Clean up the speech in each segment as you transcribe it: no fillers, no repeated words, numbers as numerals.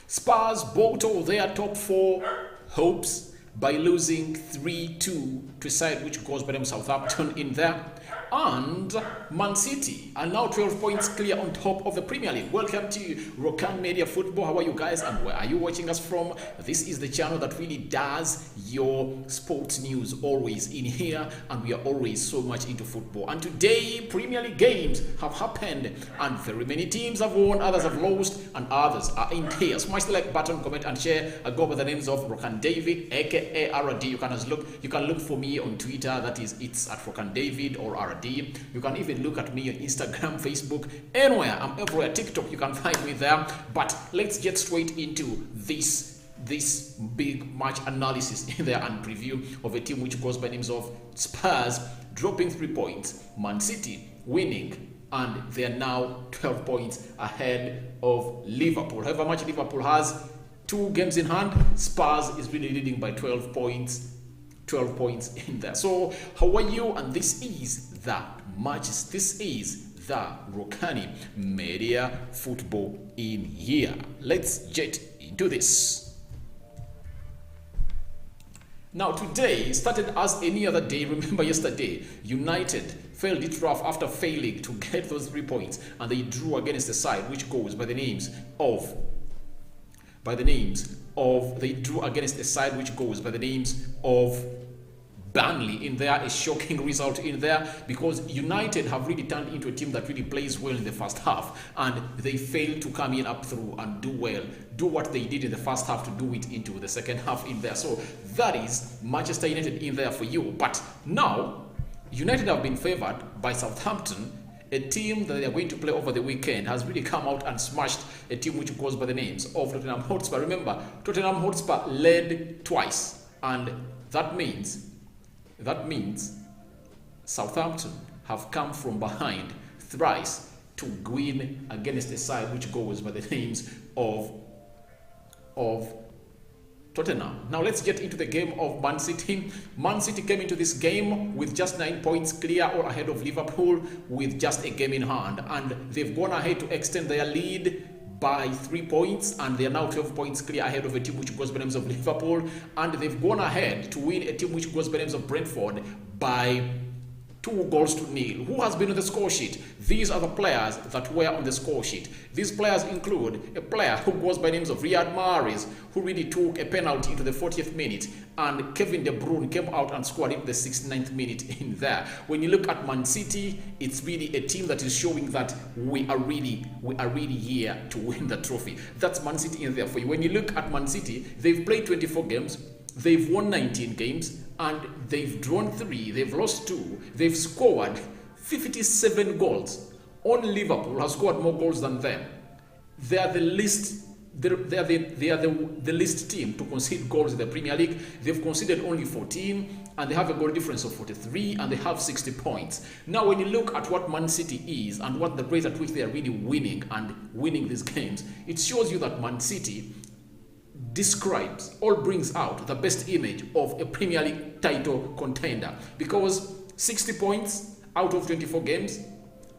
Spurs bottle their top 4 hopes by losing 3-2 to a side which goes by them Southampton in there. And Mancity are now 12 points clear on top of the Premier League. Welcome to Rokani Media Football. How are you guys and where are you watching us from? This is the channel that really does your sports news always in here, and we are always so much into football. And today, Premier League games have happened and very many teams have won, others have lost, and others are in tears. Smash the like button, comment and share. I go by the names of Rokani David, aka RD. You can look for me on Twitter, that is it's at Rokani David or RD. You can even look at me on Instagram, Facebook, anywhere. I'm everywhere. TikTok, you can find me there. But let's get straight into this big match analysis in there and preview of a team which goes by names of Spurs dropping 3 points, Mancity winning, and they are now 12 points ahead of Liverpool. However much Liverpool has 2 games in hand, Spurs is really leading by 12 points in there. So how are you? And this is the matches. This is the Rokani Media Football in here. Let's get into this. Now today started as any other day. Remember yesterday United failed it rough after failing to get those 3 points, and they drew against the side which goes by the names of they drew against a side which goes by the names of Burnley in there. A shocking result in there, because United have really turned into a team that really plays well in the first half, and they failed to come in up through and do what they did in the first half to do it into the second half in there. So that is Manchester United in there for you. But now United have been favored by Southampton. A team that they are going to play over the weekend has really come out and smashed a team which goes by the names of Tottenham Hotspur. Remember, Tottenham Hotspur led twice, and that means Southampton have come from behind thrice to win against a side which goes by the names of Tottenham. Now let's get into the game of Man City. Man City came into this game with just 9 points clear or ahead of Liverpool with just a game in hand, and they've gone ahead to extend their lead by 3 points, and they are now 12 points clear ahead of a team which goes by the names of Liverpool, and they've gone ahead to win a team which goes by the names of Brentford by 2-0. Who has been on the score sheet? These are the players that were on the score sheet. These players include a player who goes by the names of Riyad Mahrez, who really took a penalty into the 40th minute, and Kevin De Bruyne came out and scored in the 69th minute in there. When you look at Man City, it's really a team that is showing that we are really here to win the trophy. That's Man City in there for you. When you look at Man City, they've played 24 games. They've won 19 games, and they've drawn 3, they've lost 2, they've scored 57 goals. Only Liverpool has scored more goals than them. They are the least team to concede goals in the Premier League. They've conceded only 14, and they have a goal difference of 43, and they have 60 points. Now when you look at what Man City is and what the rate at which they are really winning these games, it shows you that Man City describes or brings out the best image of a Premier League title contender, because 60 points out of 24 games,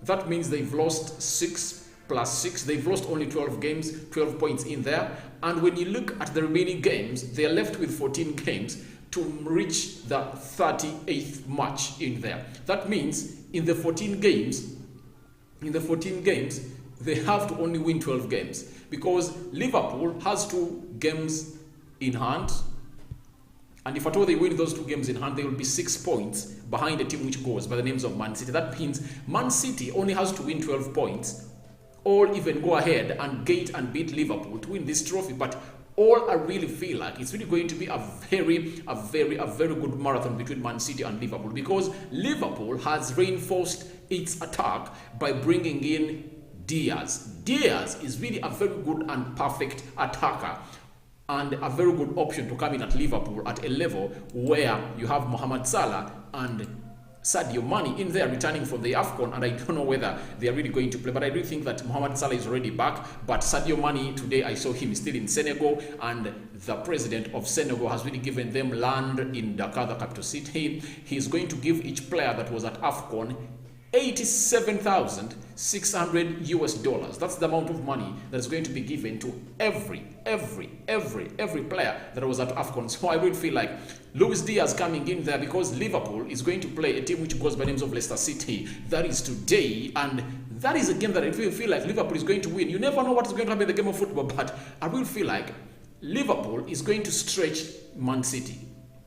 that means they've lost 6 plus 6. They've lost only 12 games, 12 points in there. And when you look at the remaining games, they are left with 14 games to reach the 38th match in there. That means in the 14 games, they have to only win 12 games, because Liverpool has 2 games in hand, and if at all they win those 2 games in hand, they will be 6 points behind a team which goes by the names of Man City. That means Man City only has to win 12 points, or even go ahead and gate and beat Liverpool to win this trophy. But all I really feel like it's really going to be a very good marathon between Man City and Liverpool, because Liverpool has reinforced its attack by bringing in Diaz. Diaz is really a very good and perfect attacker, and a very good option to come in at Liverpool at a level where you have Mohamed Salah and Sadio Mane in there returning from the AFCON, and I don't know whether they are really going to play, but I do think that Mohamed Salah is already back. But Sadio Mane, today I saw him still in Senegal, and the president of Senegal has really given them land in Dakar, the capital city. He's going to give each player that was at AFCON $87,600 US. That's the amount of money that is going to be given to every player that was at AFCON. So I would feel like Luis Diaz coming in there, because Liverpool is going to play a team which goes by the names of Leicester City. That is today, and that is a game that I feel like Liverpool is going to win. You never know what is going to happen in the game of football, but I will feel like Liverpool is going to stretch Man City.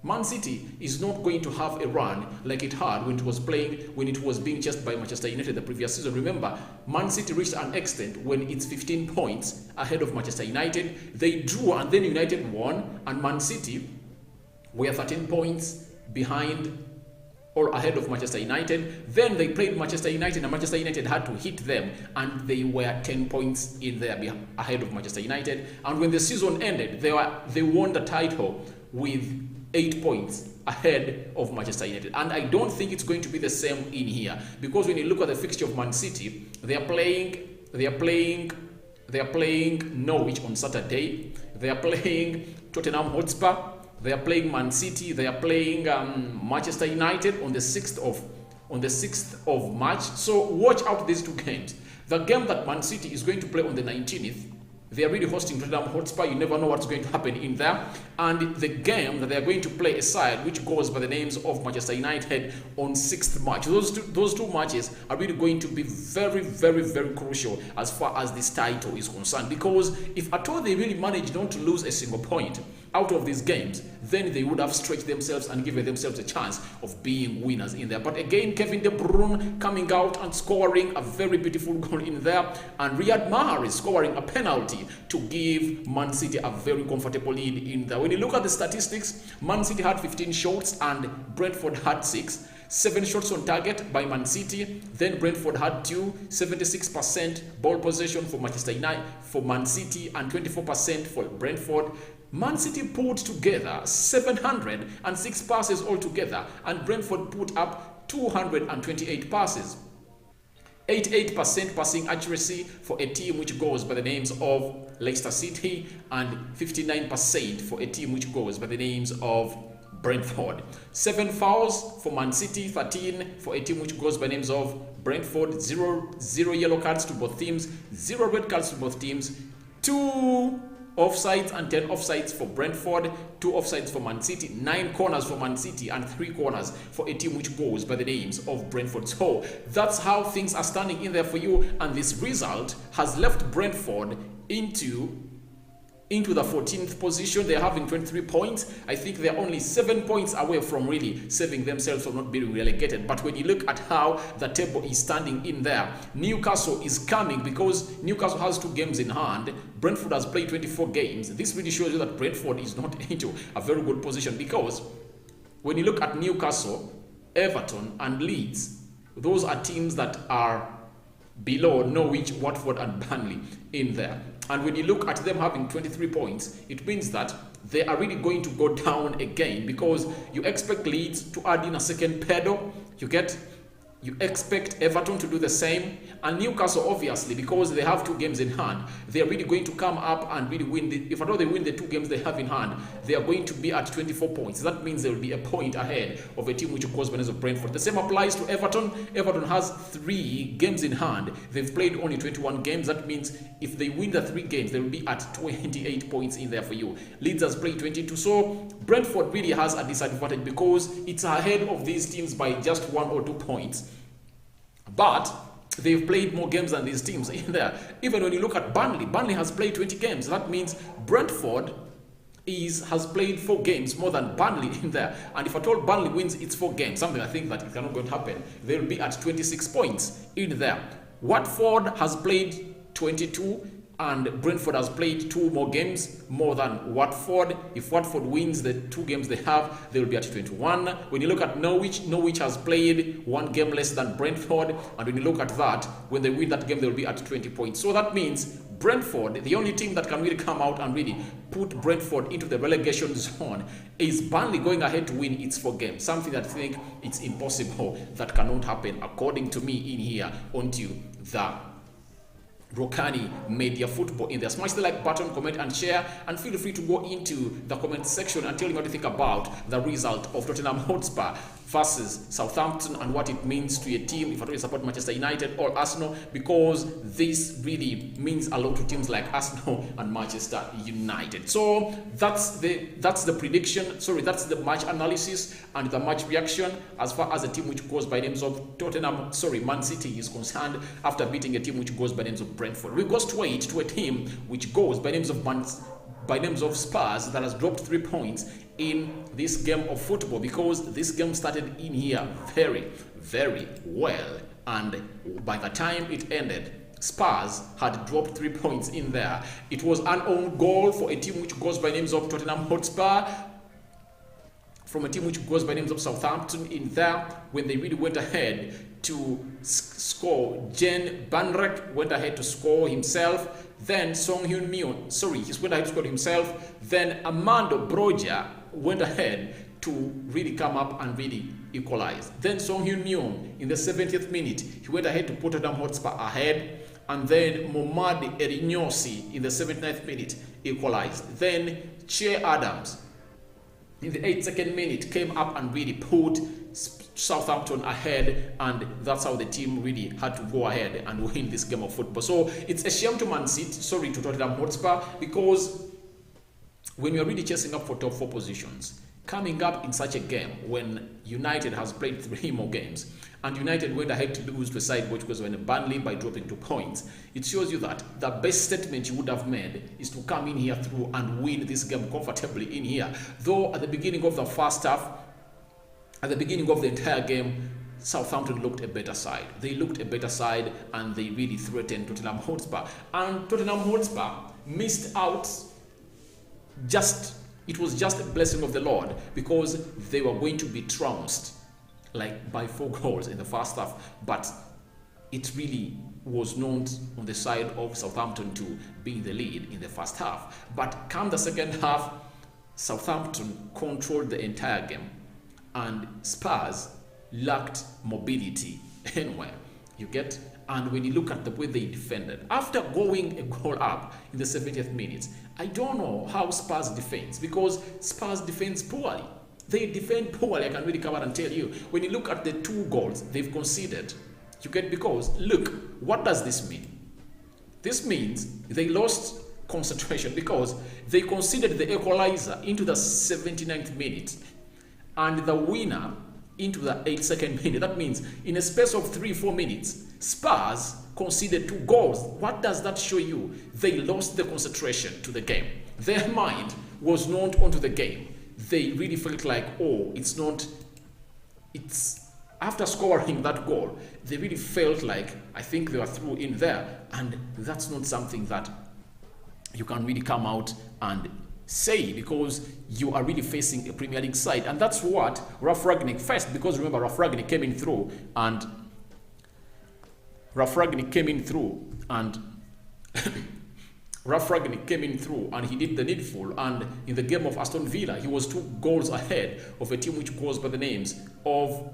Man City is not going to have a run like it had when it was being chased by Manchester United the previous season. Remember, Man City reached an extent when it's 15 points ahead of Manchester United. They drew and then United won, and Man City were 13 points behind or ahead of Manchester United. Then they played Manchester United, and Manchester United had to hit them, and they were 10 points in there ahead of Manchester United. And when the season ended, they won the title with 8 points ahead of Manchester United. And I don't think it's going to be the same in here, because when you look at the fixture of Man City, they are playing Norwich on Saturday. They are playing Tottenham Hotspur. They are playing Man City. They are playing Manchester United on the 6th of March. So watch out these two games. The game that Man City is going to play on the 19th, they are really hosting Tottenham Hotspur. You never know what's going to happen in there. And the game that they are going to play aside, which goes by the names of Manchester United on 6th March. Those two matches are really going to be very crucial as far as this title is concerned. Because if at all they really manage not to lose a single point out of these games, then they would have stretched themselves and given themselves a chance of being winners in there. But again, Kevin De Bruyne coming out and scoring a very beautiful goal in there, and Riyad Mahrez scoring a penalty to give Man City a very comfortable lead in there. When you look at the statistics, Man City had 15 shots and Brentford had 6. 7 shots on target by Man City, then Brentford had 2. 76% ball possession for Manchester United, for Man City, and 24% for Brentford. Man City put together 706 passes altogether, and Brentford put up 228 passes. 88% passing accuracy for a team which goes by the names of Leicester City, and 59% for a team which goes by the names of Brentford. 7 fouls for Man City, 13 for a team which goes by names of Brentford. 0 yellow cards to both teams, 0 red cards to both teams, 2 offsides and 10 offsides for Brentford, 2 offsides for Man City, 9 corners for Man City, and 3 corners for a team which goes by the names of Brentford. So that's how things are standing in there for you, and this result has left Brentford into the 14th position. They're having 23 points. I think they're only 7 points away from really saving themselves from not being relegated. But when you look at how the table is standing in there, Newcastle is coming, because Newcastle has 2 games in hand. Brentford has played 24 games. This really shows you that Brentford is not into a very good position, because when you look at Newcastle, Everton, and Leeds, those are teams that are below Norwich, Watford, and Burnley in there. And when you look at them having 23 points, it means that they are really going to go down again, because you expect Leeds to add in a second pedal. You expect Everton to do the same, and Newcastle, obviously, because they have 2 games in hand, they are really going to come up and really win. If at all they win the 2 games they have in hand, they are going to be at 24 points. That means they will be a point ahead of a team which goes by the name of Brentford. The same applies to Everton. Everton has 3 games in hand. They've played only 21 games. That means if they win the 3 games, they will be at 28 points in there for you. Leeds has played 22. So Brentford really has a disadvantage, because it's ahead of these teams by just 1 or 2 points. But they've played more games than these teams in there. Even when you look at Burnley has played 20 games. That means Brentford has played 4 games more than Burnley in there. And if at all Burnley wins its 4 games, something I think that it cannot going to happen, they'll be at 26 points in there. Watford has played 22, and Brentford has played 2 more games more than Watford. If Watford wins the 2 games they have, they will be at 21. When you look at Norwich has played 1 game less than Brentford, and when you look at that, when they win that game, they will be at 20 points. So that means Brentford, the only team that can really come out and really put Brentford into the relegation zone, is Burnley going ahead to win its 4 games. Something that I think it's impossible, that cannot happen according to me in here, onto the Rokani Media Football in there. Smash the like button, comment and share, and feel free to go into the comment section and tell me what you think about the result of Tottenham Hotspur versus Southampton and what it means to a team if you support Manchester United or Arsenal, because this really means a lot to teams like Arsenal and Manchester United. So that's the prediction. Sorry, that's the match analysis and the match reaction as far as a team which goes by names of Man City is concerned after beating a team which goes by names of Brentford. We go straight to a team which goes by names of Spurs that has dropped 3 points in this game of football, because this game started in here very, very well, and by the time it ended, Spurs had dropped 3 points in there. It was an own goal for a team which goes by names of Tottenham Hotspur from a team which goes by names of Southampton in there when they really went ahead to score. Jen Banrek went ahead to score himself. Then Song Hyun Myun, he went ahead to score himself. Then Armando Broja went ahead to really come up and really equalize. Then Song Hyun Myun in the 70th minute, he went ahead to put Tottenham Hotspur ahead. And then Momadi Erignosi in the 79th minute equalized. Then Che Adams in the 82nd minute came up and really put Southampton ahead, and that's how the team really had to go ahead and win this game of football. So it's a shame to to Tottenham Hotspur, because when you're really chasing up for top 4 positions, coming up in such a game when United has played 3 more games and United went ahead to lose to a side which was when Burnley by dropping 2 points, it shows you that the best statement you would have made is to come in here through and win this game comfortably in here. Though at the beginning of the first half, at the beginning of the entire game, Southampton looked a better side. They looked a better side and they really threatened Tottenham Hotspur. And Tottenham Hotspur missed out. It was just a blessing of the Lord, because they were going to be trounced like by 4 goals in the first half, but it really was not on the side of Southampton to be the lead in the first half. But come the second half, Southampton controlled the entire game and Spurs lacked mobility anywhere. You get? And when you look at the way they defended, after going a goal up in the 70th minute, I don't know how Spurs defends, because Spurs defends poorly. They defend poorly, I can really come out and tell you. When you look at the 2 goals they've conceded, you get, because look, what does this mean? This means they lost concentration, because they conceded the equalizer into the 79th minute and the winner into the 82nd minute. That means in a space of 3-4 minutes, Spurs conceded 2 goals. What does that show you? They lost the concentration to the game. Their mind was not onto the game. They really felt like, after scoring that goal, they really felt like, I think they were through in there. And that's not something that you can really come out and say, because you are really facing a Premier League side. And that's what Ralf Rangnick faced, because remember, Ralf Rangnick came in through and Ralf Rangnick came in through and he did the needful. And in the game of Aston Villa, he was 2 goals ahead of a team which goes by the names of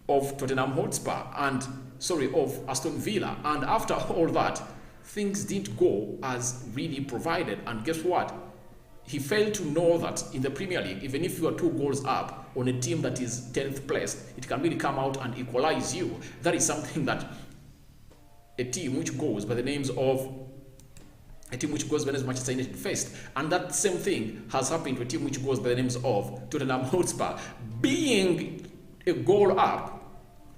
Tottenham Hotspur of Aston Villa. And after all that, things didn't go as really provided. And guess what? He failed to know that in the Premier League, even if you are 2 goals up on a team that is 10th place, it can really come out and equalize you. That is something that a team which goes by the names of Manchester United faced. And that same thing has happened to a team which goes by the names of Tottenham Hotspur. Being a goal up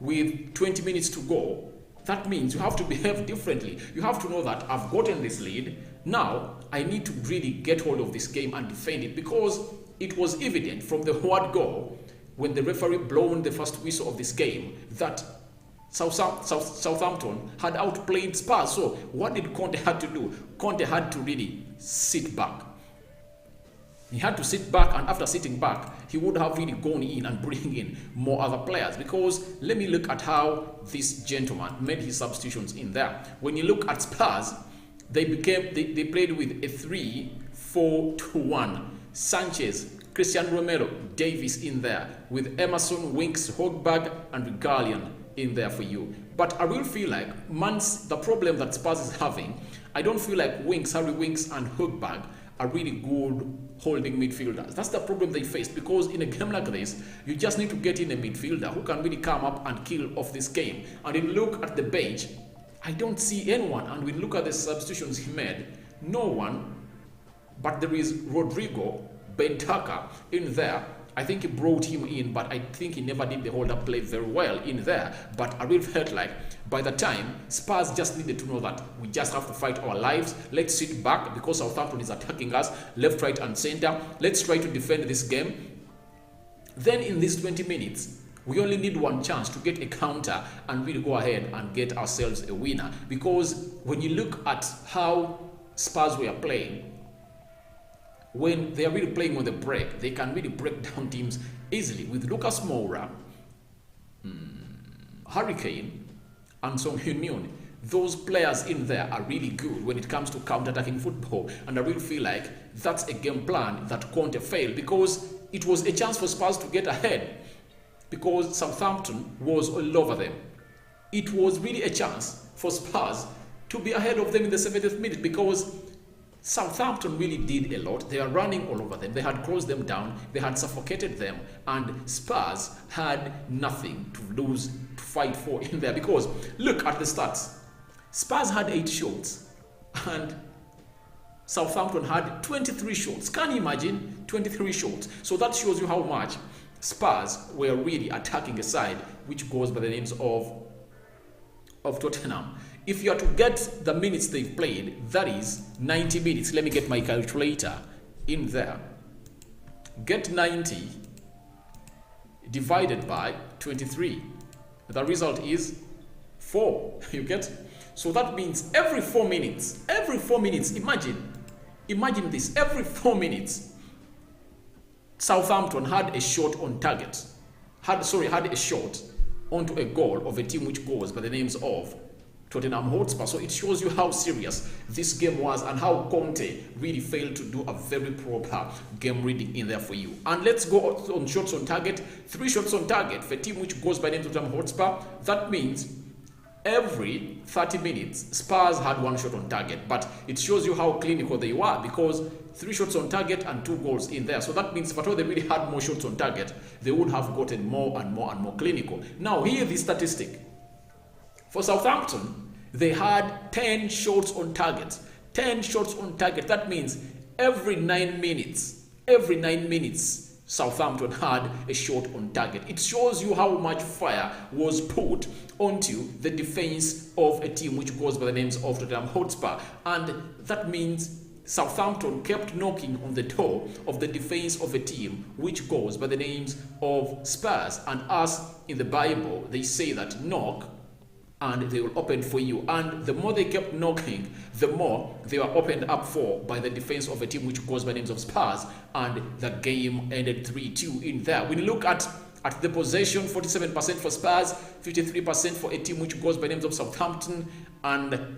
with 20 minutes to go, that means you have to behave differently. You have to know that I've gotten this lead. Now, I need to really get hold of this game and defend it, because it was evident from the word go when the referee blown the first whistle of this game that Southampton had outplayed Spurs. So what did Conte had to do? Conte had to really sit back. He had to sit back, and after sitting back, he would have really gone in and bring in more other players, because let me look at how this gentleman made his substitutions in there. When you look at Spurs, they played with a 3-4-2-1. Sanchez, Christian Romero, Davis in there, with Emerson, Winks, Hogberg, and Regalian in there for you. But I will feel like the problem that Spurs is having, I don't feel like Harry Winks and Høgberg are really good holding midfielders. That's the problem they faced, because in a game like this, you just need to get in a midfielder who can really come up and kill off this game. And if you look at the bench, I don't see anyone. And we look at the substitutions he made, no one. But there is Rodrigo Bentaka in there. I think he brought him in, but I think he never did the hold-up play very well in there. But I really felt like by the time, Spurs just needed to know that we just have to fight our lives. Let's sit back because Southampton is attacking us left, right, and center. Let's try to defend this game. Then in these 20 minutes, we only need one chance to get a counter and really go ahead and get ourselves a winner. Because when you look at how Spurs were playing, when they are really playing on the break, they can really break down teams easily. With Lucas Moura, Harry Kane, and Son Heung-min, those players in there are really good when it comes to counter-attacking football. And I really feel like that's a game plan that Conte failed, because it was a chance for Spurs to get ahead, because Southampton was all over them. It was really a chance for Spurs to be ahead of them in the 70th minute, because Southampton really did a lot. They are running all over them. They had closed them down. They had suffocated them. And Spurs had nothing to lose, to fight for in there. Because look at the stats. Spurs had 8 shots. And Southampton had 23 shots. Can you imagine? 23 shots. So that shows you how much Spurs were really attacking a side which goes by the names of Tottenham. If you are to get the minutes they've played, that is 90 minutes. Let me get my calculator in there. Get 90 divided by 23. The result is 4. You get? So that means every 4 minutes, imagine this, every 4 minutes, Southampton had a shot on target. Had a shot onto a goal of a team which goes by the names of Tottenham Hotspur. So it shows you how serious this game was and how Conte really failed to do a very proper game reading in there for you. And let's go on shots on target. 3 shots on target for a team which goes by the name of Tottenham Hotspur. That means every 30 minutes, Spurs had 1 shot on target. But it shows you how clinical they were, because 3 shots on target and 2 goals in there. So that means if at all they really had more shots on target, they would have gotten more and more and more clinical. Now, here the statistic. For Southampton, they had 10 shots on target. 10 shots on target. That means every 9 minutes, Southampton had a shot on target. It shows you how much fire was put onto the defense of a team which goes by the names of Tottenham Hotspur. And that means Southampton kept knocking on the door of the defense of a team which goes by the names of Spurs. And as in the Bible, they say that knock and they will open for you. And the more they kept knocking, the more they were opened up for by the defense of a team which goes by names of Spurs. And the game ended 3-2 in there. When you look at the possession, 47% for Spurs, 53% for a team which goes by names of Southampton. And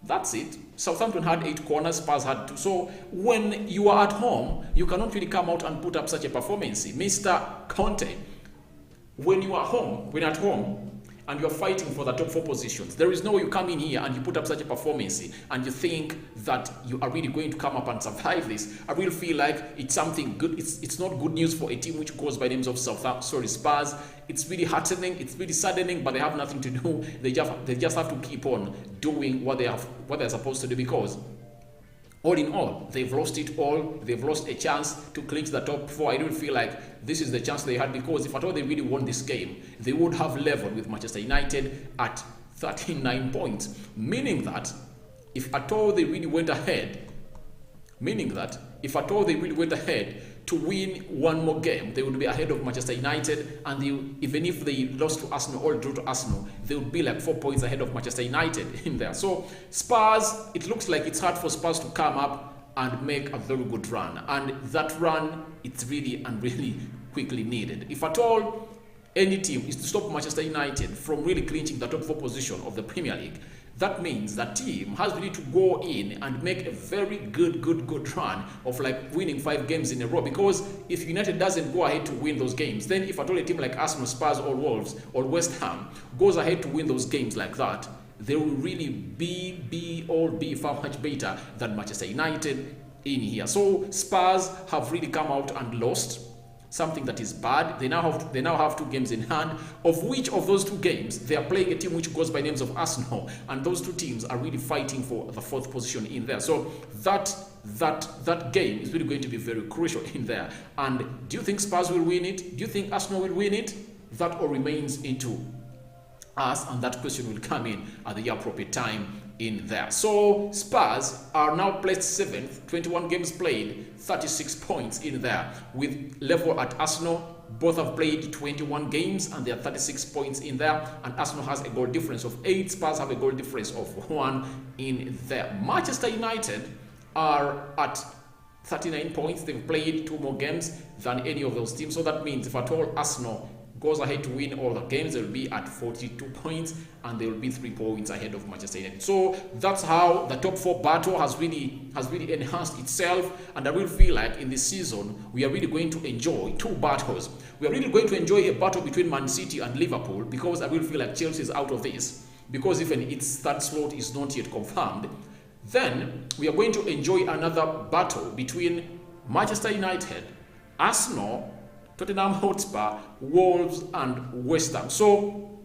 that's it. Southampton had 8 corners, Spurs had 2. So when you are at home, you cannot really come out and put up such a performance. Mr. Conte, when you are home, and you're fighting for the top 4 positions, there is no way you come in here and you put up such a performance and you think that you are really going to come up and survive this. I really feel like it's something good. It's not good news for a team which goes by names of Spurs. It's really heartening, it's really saddening, but they have nothing to do. They just have to keep on doing what they're supposed to do, because all in all, they've lost it all. They've lost a chance to clinch the top 4. I don't feel like this is the chance they had, because if at all they really won this game, they would have leveled with Manchester United at 39 points. Meaning that if at all they really went ahead to win one more game, they would be ahead of Manchester United, and even if they lost to Arsenal or drew to Arsenal, they would be like 4 points ahead of Manchester United in there. So Spurs, it looks like it's hard for Spurs to come up and make a very good run, and that run, it's really and really quickly needed. If at all any team is to stop Manchester United from really clinching the top 4 position of the Premier League, that means that team has really to go in and make a very good run of like winning 5 games in a row. Because if United doesn't go ahead to win those games, then if at all a team like Arsenal, Spurs or Wolves or West Ham goes ahead to win those games like that, they will really be far much better than Manchester United in here. So Spurs have really come out and lost, something that is bad. They now have 2 games in hand, of which of those 2 games they are playing a team which goes by names of Arsenal, and those 2 teams are really fighting for the 4th position in there. So that game is really going to be very crucial in there. And do you think Spurs will win it? Do you think Arsenal will win it? That all remains into us, and that question will come in at the appropriate time in there. So Spurs are now placed 7th, 21 games played, 36 points in there, with level at Arsenal. Both have played 21 games and they are 36 points in there, and Arsenal has a goal difference of 8, Spurs have a goal difference of 1 in there. Manchester United are at 39 points. They've played 2 more games than any of those teams, so that means if at all Arsenal goes ahead to win all the games, they will be at 42 points and they will be 3 points ahead of Manchester United. So that's how the top 4 battle has really enhanced itself, and I really feel like in this season we are really going to enjoy 2 battles. We are really going to enjoy a battle between Man City and Liverpool, because I will feel like Chelsea is out of this, because even its 3rd slot is not yet confirmed. Then we are going to enjoy another battle between Manchester United, Arsenal, Tottenham Hotspur, Wolves and West Ham. So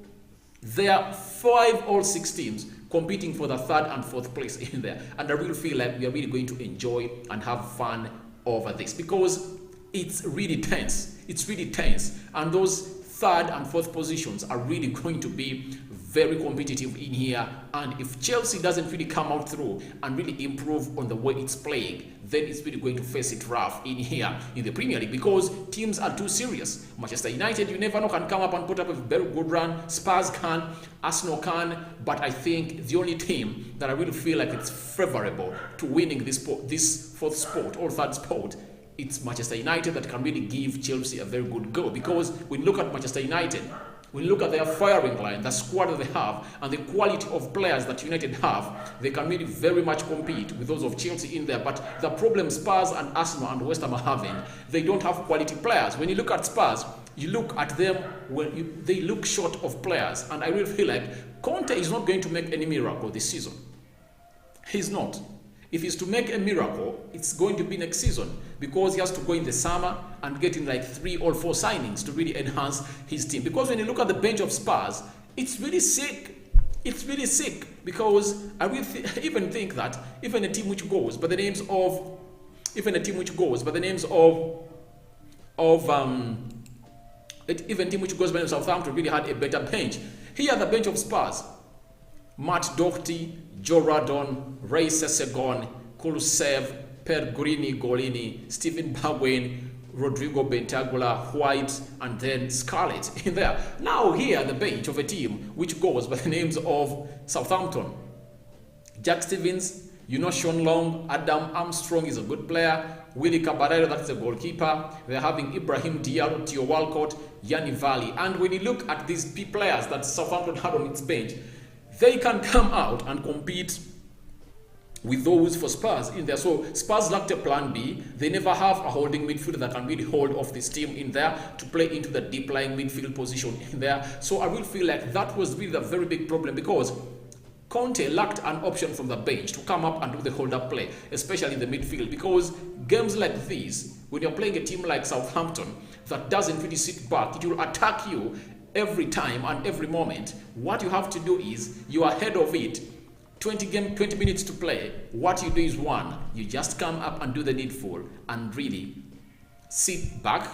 there are 5 or 6 teams competing for the 3rd and 4th place in there, and I really feel like we are really going to enjoy and have fun over this, because it's really tense. It's really tense, and those 3rd and 4th positions are really going to be very competitive in here. And if Chelsea doesn't really come out through and really improve on the way it's playing, then it's really going to face it rough in here in the Premier League, because teams are too serious. Manchester United, you never know, can come up and put up a very good run. Spurs can, Arsenal can, but I think the only team that I really feel like it's favorable to winning this 4th spot or 3rd spot, it's Manchester United, that can really give Chelsea a very good go. Because when you look at Manchester United, when you look at their firing line, the squad that they have, and the quality of players that United have, they can really very much compete with those of Chelsea in there. But the problem Spurs and Arsenal and West Ham are having, they don't have quality players. When you look at Spurs, you look at them, they look short of players. And I really feel like Conte is not going to make any miracle this season. He's not. If he's to make a miracle, it's going to be next season, because he has to go in the summer and get in like 3 or 4 signings to really enhance his team. Because when you look at the bench of Spurs, it's really sick. It's really sick, because I will even think that even a team which goes by the names of Southampton really had a better bench. Here, the bench of Spurs: Matt Doherty, Joe Radon, Ray Sessegon, Kulusevski, Pellegrini, Golini, Stephen Bergwijn, Rodrigo Bentancur, White, and then Scarlett in there. Now here, the bench of a team which goes by the names of Southampton: Jack Stevens, Sean Long, Adam Armstrong is a good player, Willy Caballero, that is a goalkeeper. They're having Ibrahim Diallo, Theo Walcott, Yanni Valley. And when you look at these players that Southampton had on its bench, they can come out and compete with those for Spurs in there. So Spurs lacked a plan B. They never have a holding midfielder that can really hold off this team in there to play into the deep lying midfield position in there. So I will feel like that was really a very big problem, because Conte lacked an option from the bench to come up and do the hold-up play, especially in the midfield. Because games like these, when you're playing a team like Southampton that doesn't really sit back, it will attack you every time and every moment. What you have to do is, you are ahead of it, 20 minutes to play. What you do is, one, you just come up and do the needful and really sit back,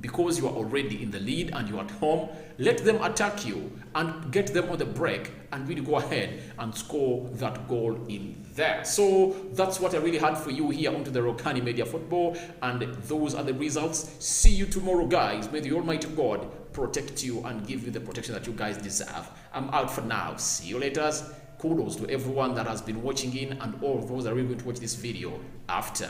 because you are already in the lead and you're at home. Let them attack you and get them on the break and really go ahead and score that goal in there. So that's what I really had for you here onto the Rokani Media Football, and those are the results. See you tomorrow, guys. May the Almighty God protect you and give you the protection that you guys deserve. I'm out for now. See you later. Kudos to everyone that has been watching in, and all of those that are really going to watch this video after.